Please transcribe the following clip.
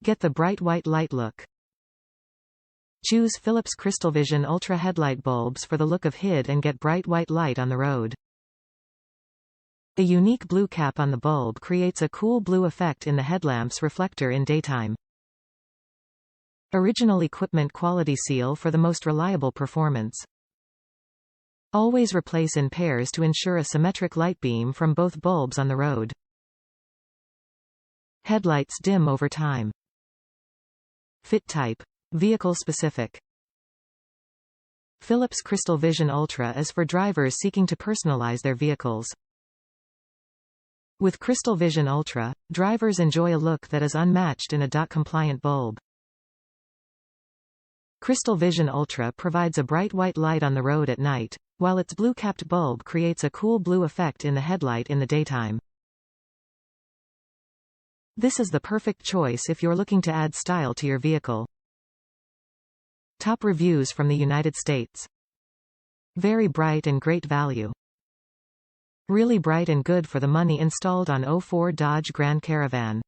Get the bright white light look. Choose Philips CrystalVision Ultra headlight bulbs for the look of hid and get bright white light on the road. The unique blue cap on the bulb creates a cool blue effect in the headlamp's reflector in daytime. Original equipment quality seal for the most reliable performance. Always replace in pairs to ensure a symmetric light beam from both bulbs on the road. Headlights dim over time. Fit type. Vehicle specific. Philips CrystalVision Ultra is for drivers seeking to personalize their vehicles. With CrystalVision Ultra, drivers enjoy a look that is unmatched in a DOT-compliant bulb. CrystalVision Ultra provides a bright white light on the road at night, while its blue-capped bulb creates a cool blue effect in the headlight in the daytime. This is the perfect choice if you're looking to add style to your vehicle. Top reviews from the United States. Very bright and great value. Really bright and good for the money. Installed on '04 Dodge Grand Caravan.